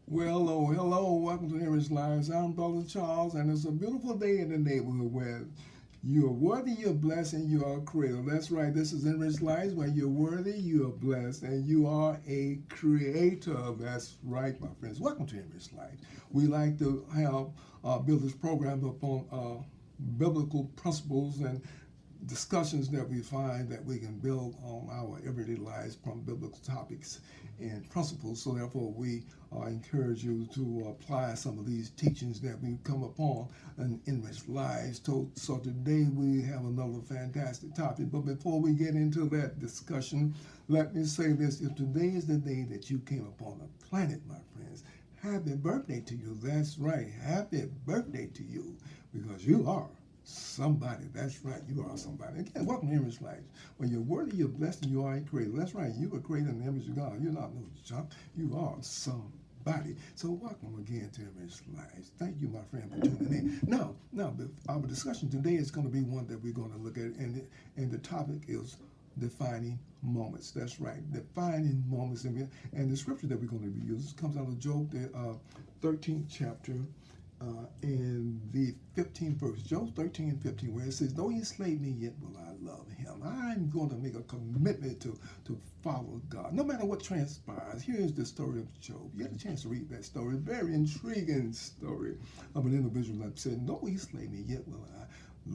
Well, hello, hello. Welcome to Henry's Lives. I'm Brother Charles, and it's a beautiful day in the neighborhood where you are worthy, you're blessed, and you are creative. That's right. This is Henry's Lives where you're worthy, you are blessed, and you are a creator. That's right, my friends. Welcome to Henry's Lives. We like to have build this program upon biblical principles and discussions that we find that we can build on our everyday lives from biblical topics and principles. So therefore, we encourage you to apply some of these teachings that we come upon in enriched lives. So today we have another fantastic topic. But before we get into that discussion, let me say this: if today is the day that you came upon the planet, my friends, happy birthday to you. That's right, happy birthday to you, because you are somebody. That's right. You are somebody. Again, welcome to Image Life. When you're worthy, you're blessed, and you are a creator. That's right. You were created in the image of God. You're not no junk. You are somebody. So welcome again to Image Life. Thank you, my friend, for tuning in. Now, our discussion today is going to be one that we're going to look at, and the topic is defining moments. That's right, defining moments. And the scripture that we're going to be using comes out of Job, the 13th chapter, in the 15th verse, Job 13 and 15, where it says, though he slay me, yet will I love him. I'm going to make a commitment to follow God, no matter what transpires. Here's the story of Job. You had a chance to read that story. Very intriguing story of an individual that said, though he slay me, yet will I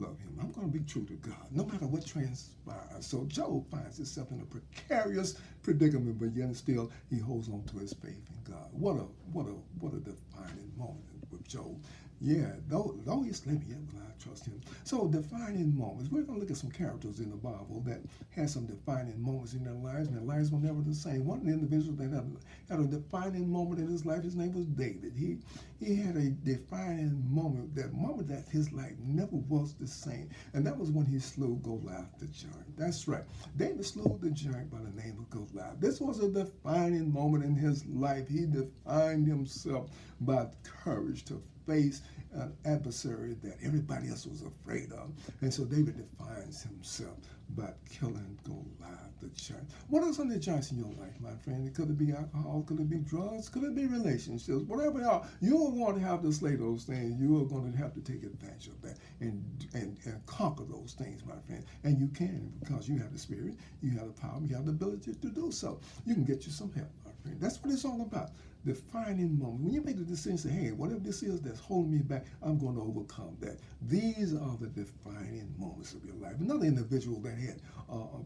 love him. I'm going to be true to God, no matter what transpires. So Job finds himself in a precarious predicament, but yet still he holds on to his faith in God. What a defining moment with Job. Yeah, though he slay me, yet will I trust him. So defining moments. We're going to look at some characters in the Bible that had some defining moments in their lives, and their lives were never the same. One individual that had a defining moment in his life, his name was David. He had a defining moment, that moment that his life never was the same. And that was when he slew Goliath the giant. That's right. David slew the giant by the name of Goliath. This was a defining moment in his life. He defined himself by courage to face an adversary that everybody else was afraid of. And so David defines himself by killing Goliath the giant. What are some of the giants in your life, my friend? Could it be alcohol? Could it be drugs? Could it be relationships? Whatever they are, you are going to have to slay those things. You are going to have to take advantage of that and conquer those things, my friend. And you can, because you have the spirit, you have the power, you have the ability to do so. You can get you some help, my friend. That's what it's all about. Defining moment. When you make the decision, say, hey, whatever this is that's holding me back, I'm going to overcome that. These are the defining moments of your life. Another individual that had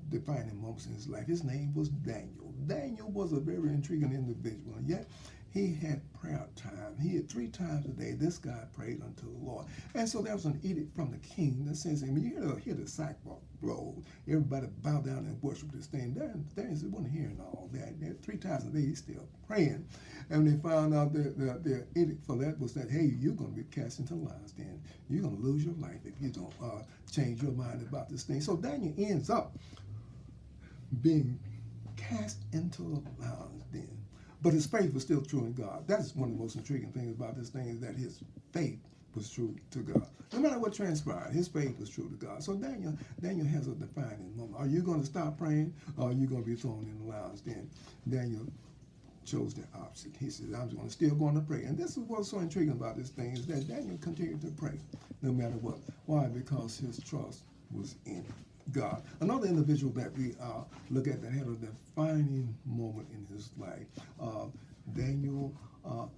defining moments in his life, his name was Daniel. Daniel was a very intriguing individual, and yet he had prayer time. He had 3 times a day. This guy prayed unto the Lord. And so there was an edict from the king that says, when you hear the sackbut blow, everybody bow down and worship this thing. Daniel wasn't hearing all that. 3 times a day, he's still praying. And they found out that the edict for that was that, hey, you're going to be cast into the lion's den. You're going to lose your life if you don't change your mind about this thing. So Daniel ends up being cast into the lion's den. But his faith was still true in God. That's one of the most intriguing things about this thing, is that his faith was true to God. No matter what transpired, his faith was true to God. So Daniel has a defining moment. Are you going to stop praying, or are you going to be thrown in the lion's den? Daniel chose the opposite. He said, I'm still going to pray. And this is what's so intriguing about this thing, is that Daniel continued to pray no matter what. Why? Because his trust was in God. Another individual that we look at that had a defining moment in his life, Daniel.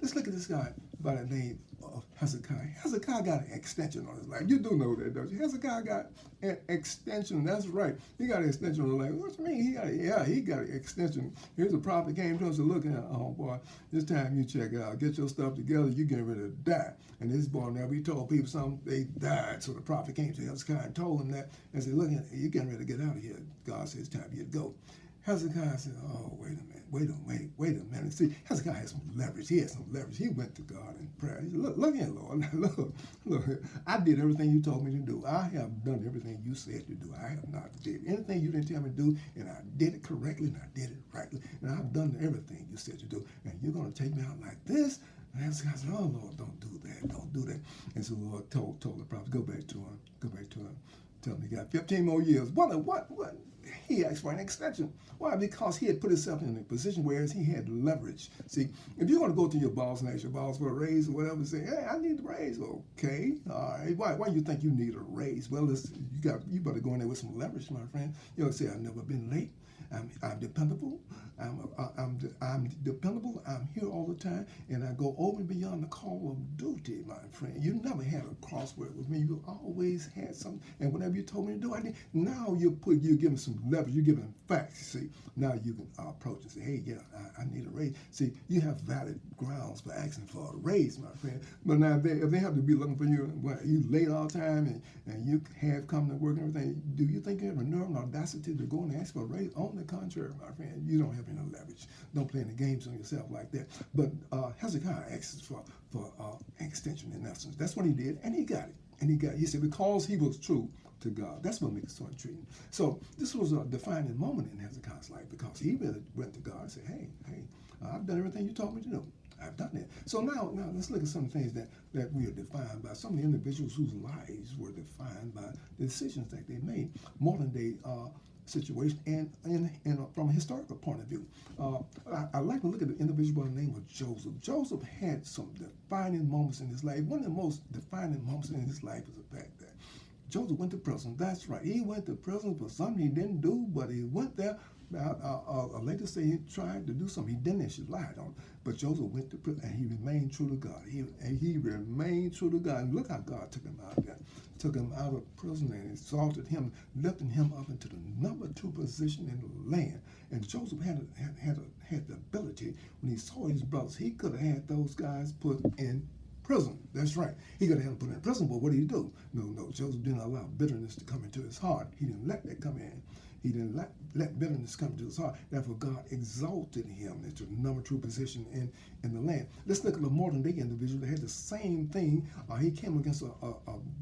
Let's look at this guy by the name of Hezekiah. Hezekiah got an extension on his life. You do know that, don't you? Hezekiah got an extension. That's right. He got an extension on his life. What you mean? He got an extension. Here's a prophet came to us and look at, oh boy, this time you check out. Get your stuff together. You're getting ready to die. And this boy, now we told people something, they died. So the prophet came to Hezekiah and told him that, and said, look, you're getting ready to get out of here. God says it's time for you to go. Hezekiah said, oh, wait a minute. See, Hezekiah had some leverage. He had some leverage. He went to God in prayer. He said, look here, Lord. Look, I did everything you told me to do. I have done everything you said to do. I have not did anything you didn't tell me to do, and I did it correctly, and I did it rightly, and I've done everything you said to do. And you're going to take me out like this? And Hezekiah said, oh, Lord, don't do that. Don't do that. And so the Lord told the prophet, go back to him. Tell him he got 15 more years. What? He asked for an extension. Why? Because he had put himself in a position where he had leverage. See, if you're going to go to your boss and ask your boss for a raise or whatever, say, hey, I need a raise. Okay, all right. Why do you think you need a raise? Well, you better go in there with some leverage, my friend. You'll say, I've never been late. I'm dependable. I'm dependable. I'm here all the time, and I go over and beyond the call of duty, my friend. You never had a crossword with me. You always had something, and whatever you told me to do, I did. Now you're giving some leverage. You're giving facts. See, now you can approach and say, hey, yeah, I need a raise. See, you have valid grounds for asking for a raise, my friend. But now if they have to be looking for you, you late all the time, and you have come to work and everything, do you think you have a nerve and audacity to go and ask for a raise? On the contrary, my friend, you don't have any leverage. Don't play any games on yourself like that. But Hezekiah asks for extension in essence. That's what he did, and he got it. He said, because he was true to God. That's what makes it so intriguing. So this was a defining moment in Hezekiah's life, because he really went to God and said, hey, I've done everything you told me to do. I've done that. So now let's look at some things that we are defined by. Some of the individuals whose lives were defined by the decisions that they made. Modern day situation and from a historical point of view. I like to look at the individual by the name of Joseph. Joseph had some defining moments in his life. One of the most defining moments in his life is the fact that Joseph went to prison. That's right. He went to prison for something he didn't do, but he went there. A lady say he tried to do something he didn't, and she lied on. But Joseph went to prison, and he remained true to God. He remained true to God. And look how God took him out there. Took him out of prison and exalted him, lifting him up into the number 2 position in the land. And Joseph had the ability, when he saw his brothers, he could have had those guys put in prison. That's right. He could have had them put in prison, but what did he do? No. Joseph didn't allow bitterness to come into his heart. He didn't let that come in. He didn't let bitterness come to his heart. Therefore, God exalted him into the number 2 position in the land. Let's look at a modern day individual that had the same thing. He came against a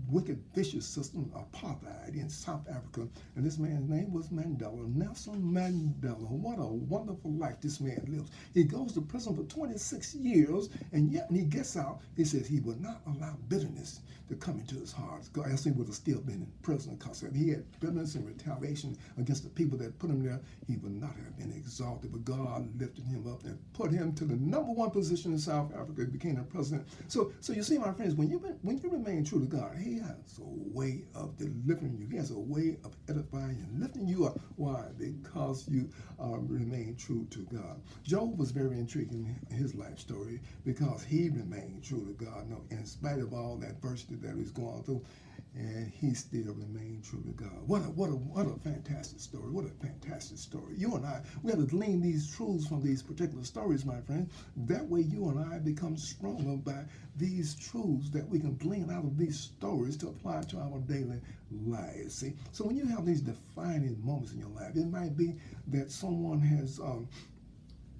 wicked, vicious system, apartheid in South Africa. And this man's name was Mandela, Nelson Mandela. What a wonderful life this man lives. He goes to prison for 26 years, and yet when he gets out, he says he will not allow bitterness to come into his heart. Else he would have still been in prison, because if he had bitterness and retaliation against the people that put him there, he would not have been exalted. But God lifted him up and put him to the number 1 position in South Africa. He became the president. So you see, my friends, when you remain true to God, he has a way of delivering you. He has a way of edifying and lifting you up. Why? Because you remain true to God. Job was very intriguing in his life story, because he remained true to God. No, in spite of all that adversity that he's going through, and he still remained true to God. What a fantastic story. What a fantastic story. You and I, we have to glean these truths from these particular stories, my friend. That way you and I become stronger by these truths that we can glean out of these stories to apply to our daily lives. See? So when you have these defining moments in your life, it might be that someone has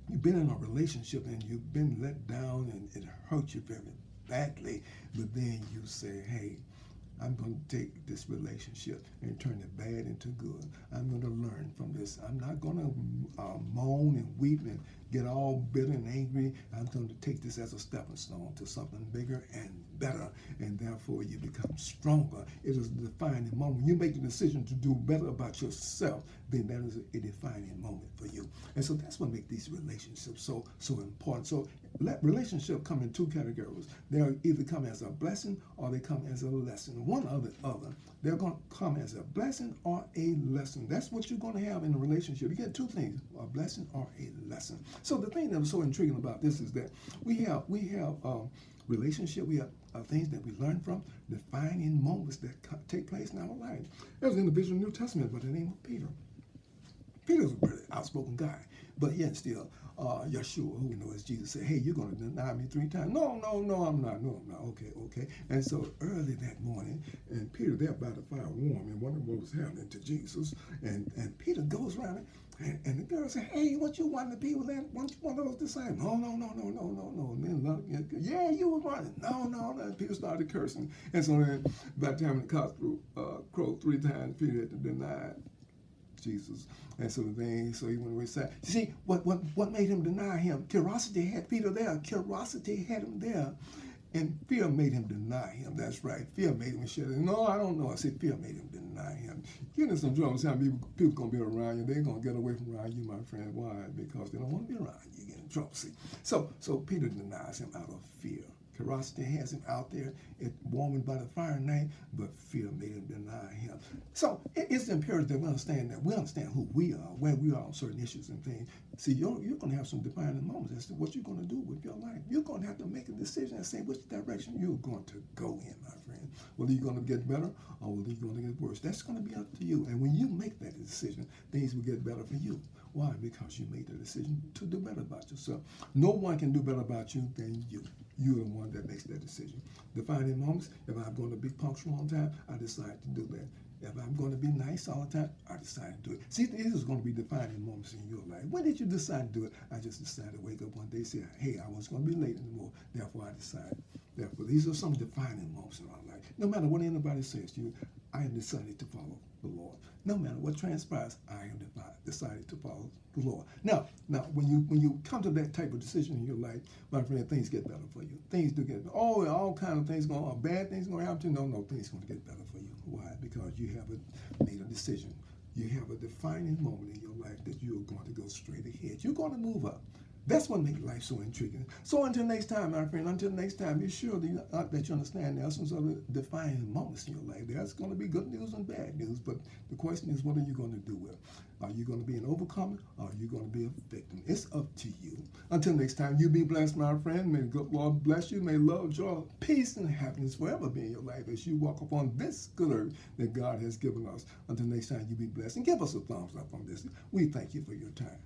you've been in a relationship and you've been let down and it hurt you very badly, but then you say, hey, I'm going to take this relationship and turn the bad into good. I'm going to learn from this. I'm not going to moan and weep and get all bitter and angry. I'm going to take this as a stepping stone to something bigger and better, and therefore you become stronger. It is a defining moment. When you make the decision to do better about yourself, then that is a defining moment for you. And so that's what makes these relationships so important. So relationships come in 2 categories. They'll either come as a blessing or they come as a lesson. One or the other. They're going to come as a blessing or a lesson. That's what you're going to have in a relationship. You get 2 things, a blessing or a lesson. So the thing that was so intriguing about this is that we have relationship, we have things that we learn from, defining moments that take place in our life. There's an individual in the New Testament by the name of Peter. Peter's a pretty outspoken guy, but yet still, Yeshua, who we know as Jesus, said, hey, you're going to deny me 3 times. No, I'm not. Okay. And so early that morning, and Peter, they're about to fire warm and wondering what was happening to Jesus. And Peter goes around and the girl said, hey, what you want to be with that? One of those disciples? No. And then, yeah, you were running. No. And Peter started cursing. And so then, by the time the cock crowed 3 times, Peter had to deny Jesus. And so he went away sad. You see, what made him deny him? Curiosity had Peter there. Curiosity had him there. And fear made him deny him. That's right. Fear made him shut it. No, I don't know. I said fear made him deny him. Get in some trouble. See how people going to be around you. They're going to get away from around you, my friend. Why? Because they don't want to be around you. Get in trouble. See. So Peter denies him out of fear. Curiosity has him out there, warming by the fire at night, but fear made him deny him. So it's imperative that we understand who we are, where we are on certain issues and things. See, you're going to have some defining moments as to what you're going to do with your life. You're going to have to make a decision and say which direction you're going to go in, my friend. Whether you're going to get better or whether you're going to get worse. That's going to be up to you. And when you make that decision, things will get better for you. Why? Because you made the decision to do better about yourself. No one can do better about you than you. You're the one that makes that decision. Defining moments, if I'm going to be punctual on time, I decide to do that. If I'm going to be nice all the time, I decide to do it. See, this is going to be defining moments in your life. When did you decide to do it? I just decided to wake up one day and say, hey, I was going to be late anymore. Therefore, I decided. Therefore, these are some defining moments in our life. No matter what anybody says to you, I am decided to follow the Lord. No matter what transpires, I am decided to follow the Lord. Now, when you come to that type of decision in your life, my friend, things get better for you. Things do get better. Oh, all kind of things going on. Bad things going to happen to you. No, things going to get better for you. Why? Because you have made a decision. You have a defining moment in your life that you are going to go straight ahead. You're going to move up. That's what makes life so intriguing. So until next time, my friend, be sure that you understand the essence of the defining moments in your life. There's going to be good news and bad news, but the question is, what are you going to do with it? Are you going to be an overcomer or are you going to be a victim? It's up to you. Until next time, you be blessed, my friend. May the good Lord bless you. May love, joy, peace, and happiness forever be in your life as you walk upon this good earth that God has given us. Until next time, you be blessed. And give us a thumbs up on this. We thank you for your time.